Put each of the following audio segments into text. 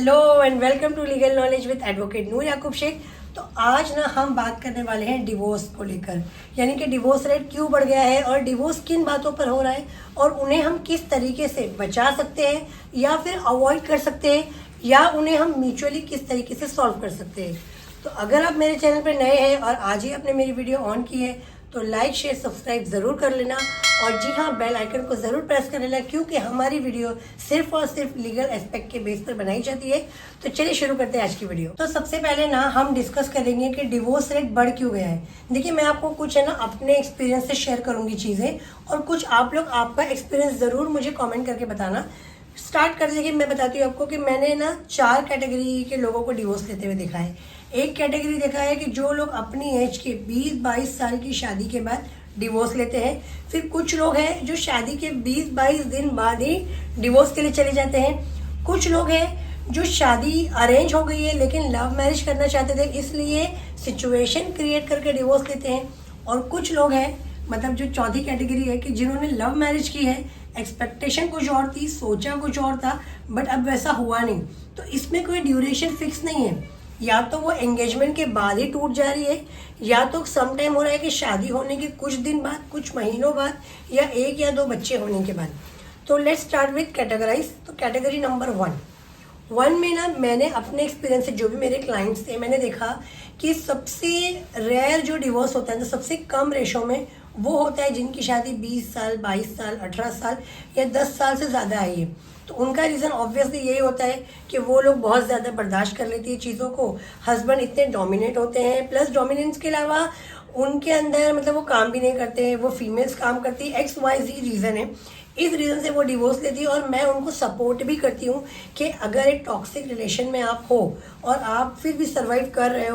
Hello and welcome to legal knowledge with advocate Noor Yaqub Shaikh. तो आज ना हम बात करने वाले हैं डिवोर्स को लेकर, यानी कि डिवोर्स रेट क्यों बढ़ गया है और डिवोर्स किन बातों पर हो रहा है और उन्हें हम किस तरीके से बचा सकते हैं या फिर अवॉइड कर सकते हैं या उन्हें हम म्यूचुअली किस तरीके से सॉल्व कर सकते हैं। तो अगर आप मेरे चैनल पर नए हैं और आज ही आपने मेरी वीडियो ऑन की है तो लाइक शेयर सब्सक्राइब ज़रूर कर लेना और जी हाँ, बेल आइकन को ज़रूर प्रेस कर लेना क्योंकि हमारी वीडियो सिर्फ और सिर्फ लीगल एस्पेक्ट के बेस पर बनाई जाती है। तो चलिए शुरू करते हैं आज की वीडियो। तो सबसे पहले ना हम डिस्कस करेंगे कि डिवोर्स रेट बढ़ क्यों गया है। देखिए, मैं आपको कुछ है ना अपने एक्सपीरियंस से शेयर करूंगी चीज़ें और कुछ आप लोग आपका एक्सपीरियंस ज़रूर मुझे कॉमेंट करके बताना। स्टार्ट कर देखिए, मैं बताती हूँ आपको कि मैंने ना 4 कैटेगरी के लोगों को डिवोर्स लेते हुए देखा है। एक कैटेगरी देखा है कि जो लोग अपनी एज के 20-22 साल की शादी के बाद डिवोर्स लेते हैं। फिर कुछ लोग हैं जो शादी के 20-22 दिन बाद ही डिवोर्स के लिए चले जाते हैं। कुछ लोग हैं जो शादी अरेंज हो गई है लेकिन लव मैरिज करना चाहते थे, इसलिए सिचुएशन क्रिएट करके डिवोर्स लेते हैं। और कुछ लोग हैं, मतलब जो चौथी कैटेगरी है, कि जिन्होंने लव मैरिज की है, एक्सपेक्टेशन कुछ और थी, सोचा कुछ और था, बट अब वैसा हुआ नहीं। तो इसमें कोई ड्यूरेशन फिक्स नहीं है, या तो वो एंगेजमेंट के बाद ही टूट जा रही है या तो सम टाइम हो रहा है कि शादी होने के कुछ दिन बाद, कुछ महीनों बाद, या 1 या 2 बच्चे होने के बाद। तो लेट्स स्टार्ट विथ कैटेगराइज। तो कैटेगरी नंबर 1 में ना मैंने अपने एक्सपीरियंस से, जो भी मेरे क्लाइंट्स थे, मैंने देखा कि सबसे रेयर जो डिवोर्स होता है, तो सबसे कम रेशो में वो होता है जिनकी शादी 20 साल, 22 साल, 18 साल या 10 साल से ज़्यादा आई है। तो उनका रीज़न ऑब्वियसली यही होता है कि वो लोग बहुत ज़्यादा बर्दाश्त कर लेती है चीज़ों को। हस्बैंड इतने डोमिनेट होते हैं, प्लस डोमिनेंस के अलावा उनके अंदर मतलब वो काम भी नहीं करते हैं, वो फीमेल्स काम करती है। XYZ रीज़न है, इस रीज़न से वो डिवोर्स लेती है। और मैं उनको सपोर्ट भी करती हूँ कि अगर एक टॉक्सिक रिलेशन में आप हो और आप फिर भी सर्वाइव कर रहे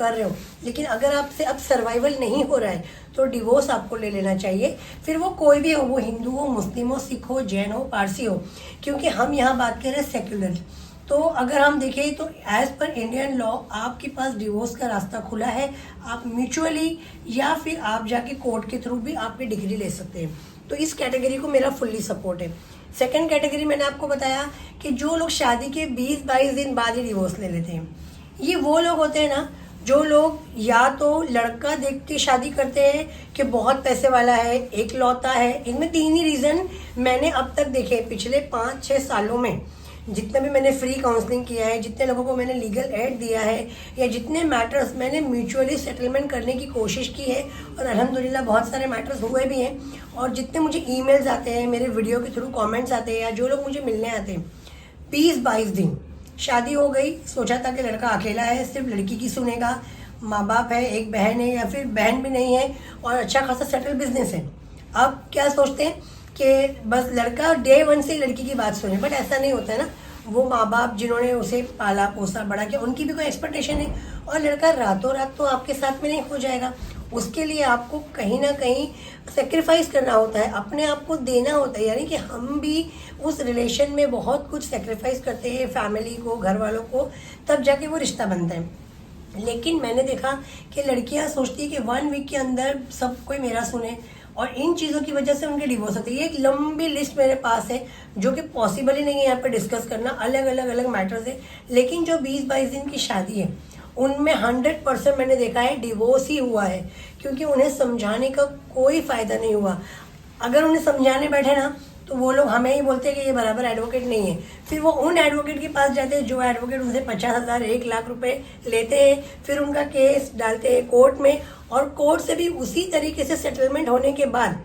हो, लेकिन अगर आपसे अब सर्वाइवल नहीं हो रहा है तो डिवोर्स आपको ले लेना चाहिए। फिर वो कोई भी हो, वो हिंदू हो, मुस्लिम हो, सिख हो, जैन हो, पारसी हो, क्योंकि हम यहाँ बात कर रहे हैं सेक्युलर। तो अगर हम देखें तो एज पर इंडियन लॉ आपके पास डिवोर्स का रास्ता खुला है। आप म्यूचुअली या फिर आप जाके कोर्ट के थ्रू भी आपकी डिग्री ले सकते हैं। तो इस कैटेगरी को मेरा फुल्ली सपोर्ट है। सेकंड कैटेगरी मैंने आपको बताया कि जो लोग शादी के 20-22 दिन बाद ही डिवोर्स ले लेते हैं। ये वो लोग होते हैं ना, जो लोग या तो लड़का देख के शादी करते हैं कि बहुत पैसे वाला है, एक लौता है। इनमें 3 ही रीज़न मैंने अब तक देखे पिछले 5-6 सालों में। जितने भी मैंने फ्री काउंसलिंग किया है, जितने लोगों को मैंने लीगल एड दिया है, या जितने मैटर्स मैंने म्यूचुअली सेटलमेंट करने की कोशिश की है, और अल्हम्दुलिल्लाह बहुत सारे मैटर्स हुए भी हैं। और जितने मुझे ईमेल्स आते हैं, मेरे वीडियो के थ्रू कमेंट्स आते हैं, या जो लोग मुझे मिलने आते हैं, 20-22 दिन शादी हो गई, सोचा था कि लड़का अकेला है, सिर्फ लड़की की सुनेगा, माँ बाप है, एक बहन है या फिर बहन भी नहीं है, और अच्छा खासा सेटल बिजनेस है। अब क्या सोचते हैं कि बस लड़का डे 1 से लड़की की बात सुने, बट ऐसा नहीं होता है ना। वो माँ बाप जिन्होंने उसे पाला पोसा बड़ा किया, उनकी भी कोई एक्सपेक्टेशन है, और लड़का रातों रात तो आपके साथ में नहीं हो जाएगा। उसके लिए आपको कहीं ना कहीं सेक्रीफाइस करना होता है, अपने आप को देना होता है। यानी कि हम भी उस रिलेशन में बहुत कुछ सेक्रीफाइस करते हैं, फैमिली को, घर वालों को, तब जाके वो रिश्ता बनता है। लेकिन मैंने देखा कि लड़कियां सोचती है कि 1 वीक के अंदर सब कोई मेरा सुने, और इन चीज़ों की वजह से उनके डिवोर्स होते हैं। ये एक लंबी लिस्ट मेरे पास है जो कि पॉसिबल ही नहीं है यहाँ पे डिस्कस करना, अलग अलग मैटर्स है। लेकिन जो 20-22 दिन की शादी है उनमें 100% मैंने देखा है डिवोर्स ही हुआ है, क्योंकि उन्हें समझाने का कोई फ़ायदा नहीं हुआ। अगर उन्हें समझाने बैठे ना तो वो लोग हमें ही बोलते हैं कि ये बराबर एडवोकेट नहीं है। फिर वो उन एडवोकेट के पास जाते हैं जो एडवोकेट उनसे 50,000 1 लाख रुपए लेते हैं, फिर उनका केस डालते हैं कोर्ट में, और कोर्ट से भी उसी तरीके से सेटलमेंट होने के बाद,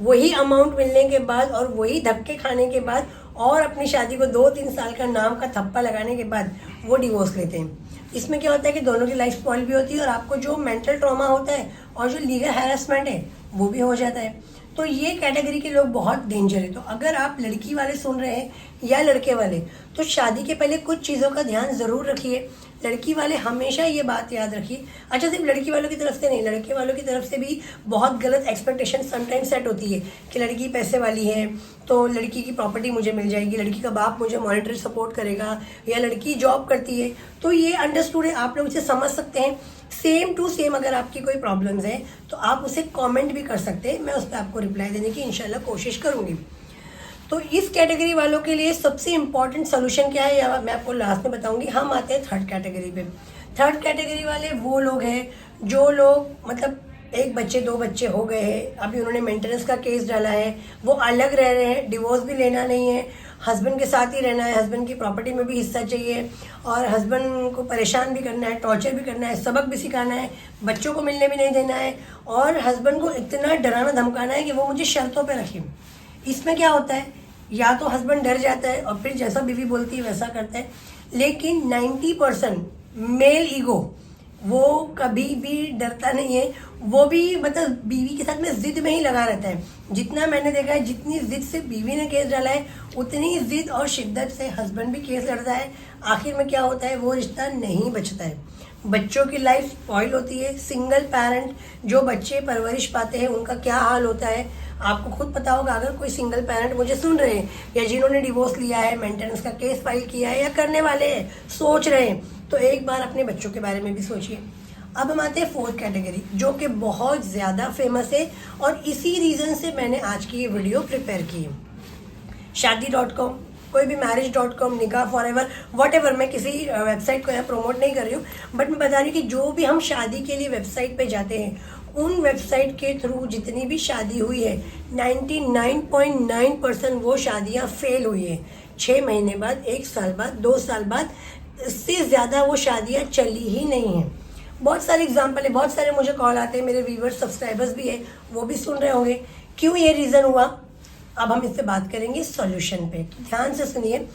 वही अमाउंट मिलने के बाद और वही धक्के खाने के बाद और अपनी शादी को 2-3 साल का नाम का थप्पा लगाने के बाद वो डिवोर्स लेते हैं। इसमें क्या होता है कि दोनों की लाइफ स्पॉइल भी होती है और आपको जो मेंटल ट्रॉमा होता है और जो लीगल हैरेसमेंट है वो भी हो जाता है। तो ये कैटेगरी के लोग बहुत डेंजर है। तो अगर आप लड़की वाले सुन रहे हैं या लड़के वाले, तो शादी के पहले कुछ चीज़ों का ध्यान ज़रूर रखिए। लड़की वाले हमेशा ये बात याद रखिए, अच्छा सिर्फ लड़की वालों की तरफ से नहीं, लड़के वालों की तरफ से भी बहुत गलत एक्सपेक्टेशन समटाइम्स सेट होती है कि लड़की पैसे वाली है तो लड़की की प्रॉपर्टी मुझे मिल जाएगी, लड़की का बाप मुझे मॉनेटरी सपोर्ट करेगा, या लड़की जॉब करती है। तो ये अंडरस्टूड है, आप लोग इसे समझ सकते हैं। सेम टू सेम अगर आपकी कोई प्रॉब्लम्स है तो आप उसे कमेंट भी कर सकते हैं, मैं उस पर आपको रिप्लाई देने की इंशाल्लाह कोशिश करूँगी। तो इस कैटेगरी वालों के लिए सबसे इम्पॉर्टेंट सोल्यूशन क्या है या मैं आपको लास्ट में बताऊंगी। हम आते हैं थर्ड कैटेगरी पे। थर्ड कैटेगरी वाले वो लोग हैं जो लोग मतलब एक बच्चे दो बच्चे हो गए हैं, अभी उन्होंने मेंटेनेंस का केस डाला है, वो अलग रह रहे हैं, डिवोर्स भी लेना नहीं है, हस्बैंड के साथ ही रहना है, हस्बैंड की प्रॉपर्टी में भी हिस्सा चाहिए और हस्बैंड को परेशान भी करना है, टॉर्चर भी करना है, सबक भी सिखाना है, बच्चों को मिलने भी नहीं देना है और हस्बैंड को इतना डराना धमकाना है कि वो मुझे शर्तों पे रखे। इसमें क्या होता है, या तो हस्बैंड डर जाता है और फिर जैसा बीवी बोलती है वैसा करता है, लेकिन 90% मेल ईगो वो कभी भी डरता नहीं है, वो भी मतलब बीवी के साथ में जिद में ही लगा रहता है। जितना मैंने देखा है, जितनी जिद से बीवी ने केस डाला है उतनी जिद और शिद्दत से हस्बैंड भी केस लड़ता है। आखिर में क्या होता है, वो रिश्ता नहीं बचता है, बच्चों की लाइफ स्पॉइल होती है। सिंगल पेरेंट जो बच्चे परवरिश पाते हैं उनका क्या हाल होता है आपको खुद पता होगा। अगर कोई सिंगल पेरेंट मुझे सुन रहे हैं या जिन्होंने डिवोर्स लिया है, मेंटेनेंस का केस फाइल किया है या करने वाले हैं, सोच रहे हैं, तो एक बार अपने बच्चों के बारे में भी सोचिए। अब हम आते हैं फोर्थ कैटेगरी जो कि बहुत ज़्यादा फेमस है और इसी रीज़न से मैंने आज की ये वीडियो प्रिपेयर की है। शादी.com, कोई भी मैरिज.com, निकाह फॉरएवर, व्हाटएवर, मैं किसी वेबसाइट को यहाँ प्रमोट नहीं कर रही हूँ, बट मैं बता रही हूँ कि जो भी हम शादी के लिए वेबसाइट पे जाते हैं उन वेबसाइट के थ्रू जितनी भी शादी हुई है 99.9% वो शादियाँ फेल हुई है। 6 महीने बाद, 1 साल बाद, 2 साल बाद, इससे ज़्यादा वो शादियाँ चली ही नहीं हैं। बहुत सारे एग्जाम्पल है, बहुत सारे मुझे कॉल आते हैं, मेरे व्यूवर्स सब्सक्राइबर्स भी है, वो भी सुन रहे होंगे क्यों ये रीज़न हुआ। अब हम इससे बात करेंगे सॉल्यूशन पे, तो ध्यान से सुनिए।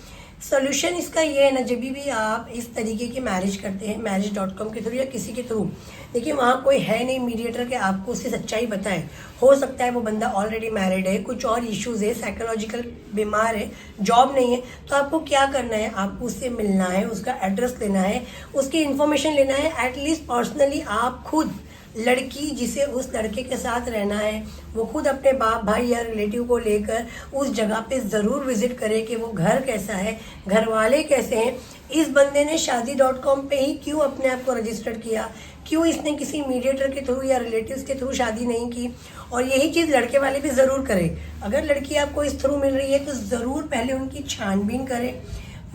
सॉल्यूशन इसका ये है ना, जब भी आप इस तरीके की मैरिज करते हैं मैरिज.com के थ्रू या किसी के थ्रू, देखिए वहाँ कोई है नहीं मीडिएटर के आपको उसकी सच्चाई बताए। हो सकता है वो बंदा ऑलरेडी मैरिड है, कुछ और इश्यूज़ है, साइकोलॉजिकल बीमार है, जॉब नहीं है, तो आपको क्या करना है, आपको उससे मिलना है, उसका एड्रेस लेना है, उसकी इन्फॉर्मेशन लेना है। एटलीस्ट पर्सनली आप खुद, लड़की जिसे उस लड़के के साथ रहना है वो खुद अपने बाप भाई या रिलेटिव को लेकर उस जगह पे ज़रूर विजिट करे कि वो घर कैसा है, घर वाले कैसे हैं। इस बंदे ने शादी.com पे ही क्यों अपने आप को रजिस्टर किया, क्यों इसने किसी मीडिएटर के थ्रू या रिलेटिव्स के थ्रू शादी नहीं की। और यही चीज़ लड़के वाले भी ज़रूर करें। अगर लड़की आपको इस थ्रू मिल रही है तो ज़रूर पहले उनकी छानबीन करें,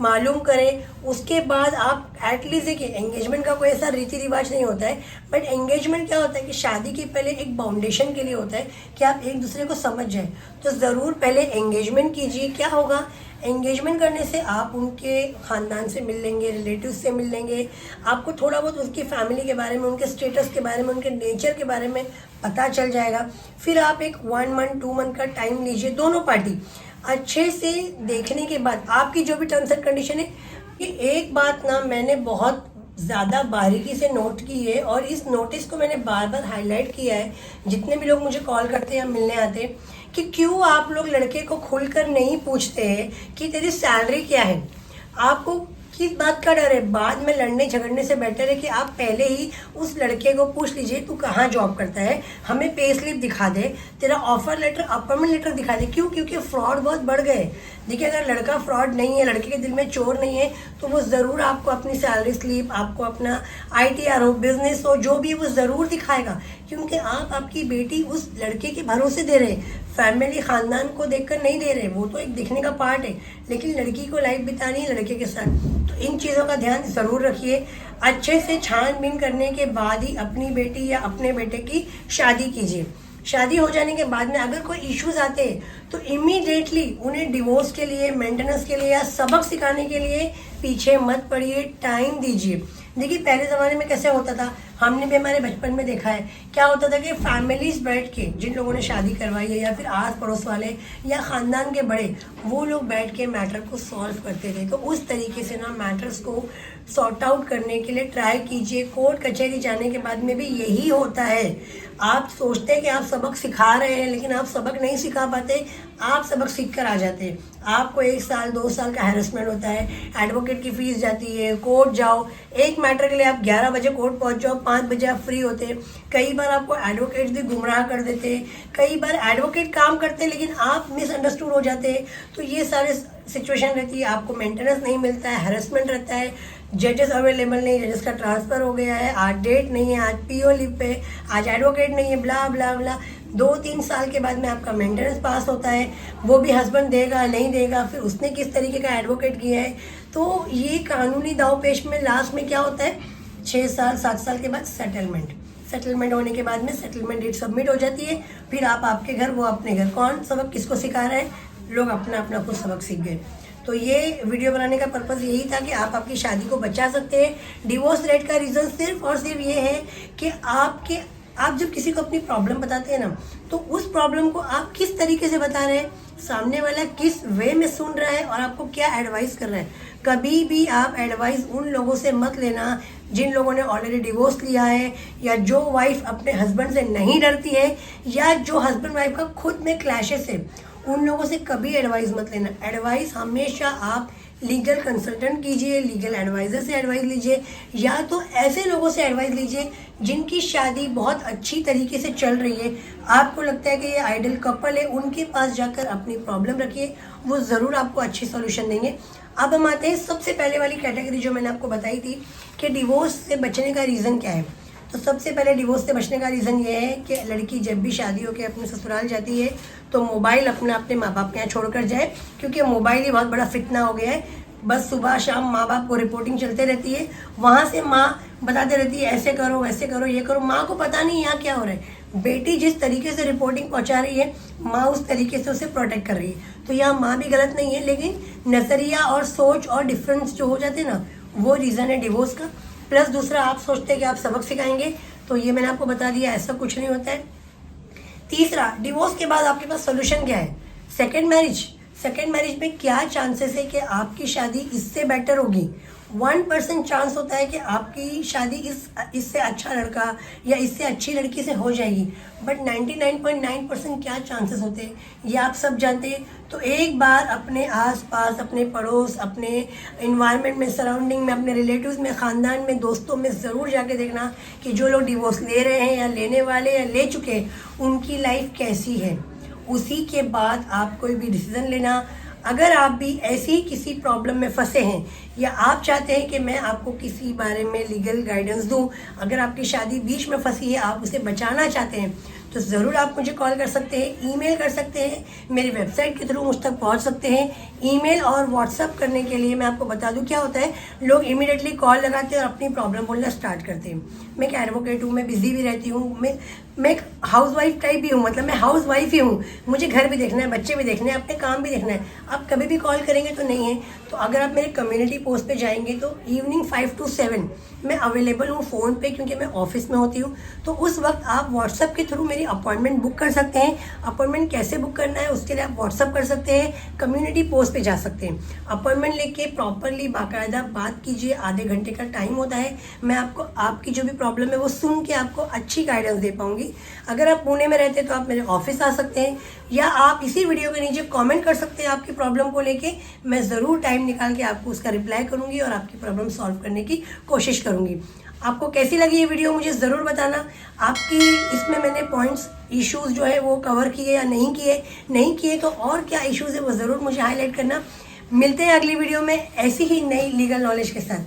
मालूम करें, उसके बाद आप एटलीस्ट देखिए। एंगेजमेंट का कोई ऐसा रीति रिवाज नहीं होता है, बट एंगेजमेंट क्या होता है कि शादी के पहले एक बाउंडेशन के लिए होता है कि आप एक दूसरे को समझ जाए। तो ज़रूर पहले एंगेजमेंट कीजिए। क्या होगा, एंगेजमेंट करने से आप उनके ख़ानदान से मिल लेंगे, रिलेटिव से मिल लेंगे, आपको थोड़ा बहुत उसकी फैमिली के बारे में, उनके स्टेटस के बारे में, उनके नेचर के बारे में पता चल जाएगा। फिर आप एक 1 मंथ 2 मंथ का टाइम लीजिए, दोनों पार्टी अच्छे से देखने के बाद आपकी जो भी टर्म्स एंड कंडीशन है। कि एक बात ना मैंने बहुत ज़्यादा बारीकी से नोट की है और इस नोटिस को मैंने बार बार हाईलाइट किया है जितने भी लोग मुझे कॉल करते हैं या मिलने आते हैं, कि क्यों आप लोग लड़के को खुलकर नहीं पूछते हैं कि तेरी सैलरी क्या है। आपको किस बात का डर है, बाद में लड़ने झगड़ने से बेटर है कि आप पहले ही उस लड़के को पूछ लीजिए तू कहाँ जॉब करता है, हमें पे स्लिप दिखा दे, तेरा ऑफर लेटर, अपॉइंटमेंट लेटर दिखा दे। क्यों, क्योंकि फ्रॉड बहुत बढ़ गए। देखिए अगर लड़का फ्रॉड नहीं है, लड़के के दिल में चोर नहीं है, तो वो ज़रूर आपको अपनी सैलरी स्लिप, आपको अपना ITR हो, बिजनेस हो, जो भी वो ज़रूर दिखाएगा, क्योंकि आप आपकी बेटी उस लड़के के भरोसे दे रहे, फैमिली ख़ानदान को देखकर नहीं दे रहे। वो तो एक दिखने का पार्ट है, लेकिन लड़की को लाइफ बितानी है लड़के के साथ। तो इन चीज़ों का ध्यान ज़रूर रखिए। अच्छे से छानबीन करने के बाद ही अपनी बेटी या अपने बेटे की शादी कीजिए। शादी हो जाने के बाद में अगर कोई इश्यूज आते हैं तो इमीडिएटली उन्हें डिवोर्स के लिए, मेंटेनेंस के लिए या सबक सिखाने के लिए पीछे मत पड़िए, टाइम दीजिए। देखिए पहले ज़माने में कैसे होता था, हमने भी हमारे बचपन में देखा है, क्या होता था कि फैमिलीज बैठ के, जिन लोगों ने शादी करवाई है या फिर आस पड़ोस वाले या ख़ानदान के बड़े, वो लोग बैठ के मैटर को सॉल्व करते थे। तो उस तरीके से ना मैटर्स को सॉर्ट आउट करने के लिए ट्राई कीजिए। कोर्ट कचहरी जाने के बाद में भी यही होता है। आप सोचते हैं कि आप सबक सिखा रहे हैं, लेकिन आप सबक नहीं सिखा पाते, आप सबक सीख कर आ जाते हैं। आपको 1 साल 2 साल का हैरेसमेंट होता है, एडवोकेट की फीस जाती है, कोर्ट जाओ, एक मैटर के लिए आप 11 बजे कोर्ट पहुंच जाओ, 5 बजे आप फ्री होते हैं। कई बार आपको एडवोकेट भी गुमराह कर देते हैं, कई बार एडवोकेट काम करते हैं लेकिन आप मिसअंडरस्टूड हो जाते हैं। तो ये सारे सिचुएशन रहती है, आपको मेंटेनेंस नहीं मिलता है, हैरेसमेंट रहता है, जजेस अवेलेबल नहीं, जजेस का ट्रांसफ़र हो गया है, आज डेट नहीं है, आज PO लीव पे, आज एडवोकेट नहीं है, ब्ला ब्ला ब्ला। 2-3 साल के बाद में आपका मेंटेनेंस पास होता है, वो भी हस्बैंड देगा नहीं देगा, फिर उसने किस तरीके का एडवोकेट किया है। तो ये कानूनी दांवपेच में लास्ट में क्या होता है, 6 साल 7 साल के बाद सेटलमेंट होने के बाद में सेटलमेंट डेट सबमिट हो जाती है। फिर आप आपके घर, वो अपने घर। कौन सबक किसको सिखा रहा है, लोग अपना अपना खुद सबक सीख गए। तो ये वीडियो बनाने का पर्पज़ यही था कि आप आपकी शादी को बचा सकते हैं। डिवोर्स रेट का रीज़न सिर्फ और सिर्फ ये है कि आप जब किसी को अपनी प्रॉब्लम बताते हैं ना, तो उस प्रॉब्लम को आप किस तरीके से बता रहे हैं, सामने वाला किस वे में सुन रहा है और आपको क्या एडवाइस कर रहा है। कभी भी आप एडवाइस उन लोगों से मत लेना जिन लोगों ने ऑलरेडी डिवोर्स लिया है, या जो वाइफ अपने हस्बैंड से नहीं डरती है, या जो हस्बैंड वाइफ का खुद में क्लैशेस है। उन लोगों से कभी एडवाइस मत लेना। एडवाइस हमेशा आप लीगल कंसल्टेंट कीजिए, लीगल एडवाइज़र से एडवाइस लीजिए, या तो ऐसे लोगों से एडवाइस लीजिए जिनकी शादी बहुत अच्छी तरीके से चल रही है। आपको लगता है कि ये आइडल कपल है, उनके पास जाकर अपनी प्रॉब्लम रखिए, वो ज़रूर आपको अच्छी सॉल्यूशन देंगे। अब हम आते हैं सबसे पहले वाली कैटेगरी जो मैंने आपको बताई थी कि डिवोर्स से बचने का रीज़न क्या है। तो सबसे पहले डिवोर्स से बचने का रीज़न ये है कि लड़की जब भी शादी होकर अपने ससुराल जाती है तो मोबाइल अपने माँ बाप के यहाँ छोड़कर जाए, क्योंकि मोबाइल ही बहुत बड़ा फितना हो गया है। बस सुबह शाम माँ बाप को रिपोर्टिंग चलते रहती है, वहाँ से माँ बताते रहती है ऐसे करो वैसे करो ये करो। माँ को पता नहीं यहाँ क्या हो रहा है। बेटी जिस तरीके से रिपोर्टिंग पहुँचा रही है, माँ उस तरीके से उसे प्रोटेक्ट कर रही है। तो यहाँ माँ भी गलत नहीं है, लेकिन नज़रिया और सोच और डिफरेंस जो हो जाते हैं ना, वो रीज़न है डिवोर्स का। प्लस दूसरा, आप सोचते हैं कि आप सबक सिखाएंगे, तो ये मैंने आपको बता दिया, ऐसा कुछ नहीं होता है। तीसरा, डिवोर्स के बाद आपके पास सोल्यूशन क्या है, सेकेंड मैरिज में क्या चांसेस है कि आपकी शादी इससे बेटर होगी। 1% चांस होता है कि आपकी शादी इससे अच्छा लड़का या इससे अच्छी लड़की से हो जाएगी, बट 99.9% क्या चांसेस होते हैं ये आप सब जानते हैं। तो एक बार अपने आसपास, अपने पड़ोस, अपने इन्वायरमेंट में, सराउंडिंग में, अपने रिलेटिव्स में, ख़ानदान में, दोस्तों में ज़रूर जाके देखना कि जो लोग डिवोर्स ले रहे हैं या लेने वाले या ले चुके हैं, उनकी लाइफ कैसी है। उसी के बाद आप कोई भी डिसीज़न लेना। अगर आप भी ऐसी किसी प्रॉब्लम में फंसे हैं, या आप चाहते हैं कि मैं आपको किसी बारे में लीगल गाइडेंस दूं, अगर आपकी शादी बीच में फंसी है, आप उसे बचाना चाहते हैं, तो ज़रूर आप मुझे कॉल कर सकते हैं, ईमेल कर सकते हैं, मेरी वेबसाइट के थ्रू मुझ तक पहुंच सकते हैं। ईमेल और व्हाट्सअप करने के लिए मैं आपको बता दूं क्या होता है, लोग इमीडिएटली कॉल लगाते हैं और अपनी प्रॉब्लम बोलना स्टार्ट करते हैं। मैं एक एडवोकेट हूँ, मैं बिजी भी रहती हूँ, मैं एक हाउस वाइफ टाइप भी हूँ, मतलब मैं हाउस वाइफ ही हूँ, मुझे घर भी देखना है, बच्चे भी देखने हैं, अपने काम भी देखना है। आप कभी भी कॉल करेंगे तो नहीं है। तो अगर आप मेरे कम्युनिटी पोस्ट पे जाएंगे तो इवनिंग 5 to 7 मैं अवेलेबल हूँ फ़ोन पे, क्योंकि मैं ऑफिस में होती हूँ। तो उस वक्त आप व्हाट्सअप के थ्रू मेरी अपॉइंटमेंट बुक कर सकते हैं। अपॉइंटमेंट कैसे बुक करना है उसके लिए आप व्हाट्सअप कर सकते हैं, कम्युनिटी पोस्ट पे जा सकते हैं। अपॉइंटमेंट लेके प्रॉपरली बाकायदा बात कीजिए, आधे घंटे का टाइम होता है। मैं आपको आपकी जो भी प्रॉब्लम है वो सुन के आपको अच्छी गाइडेंस दे पाऊंगी। अगर आप पुणे में रहते हैं तो आप मेरे ऑफिस आ सकते हैं, या आप इसी वीडियो के नीचे कमेंट कर सकते हैं आपकी प्रॉब्लम को लेके। मैं ज़रूर टाइम निकाल के आपको उसका रिप्लाई करूंगी और आपकी प्रॉब्लम सॉल्व करने की कोशिश करूंगी। आपको कैसी लगी ये वीडियो मुझे ज़रूर बताना। आपकी इसमें मैंने पॉइंट्स, इश्यूज़ जो है वो कवर किए या नहीं किए तो और क्या इश्यूज़ है वो ज़रूर मुझे हाईलाइट करना। मिलते हैं अगली वीडियो में ऐसी ही नई लीगल नॉलेज के साथ।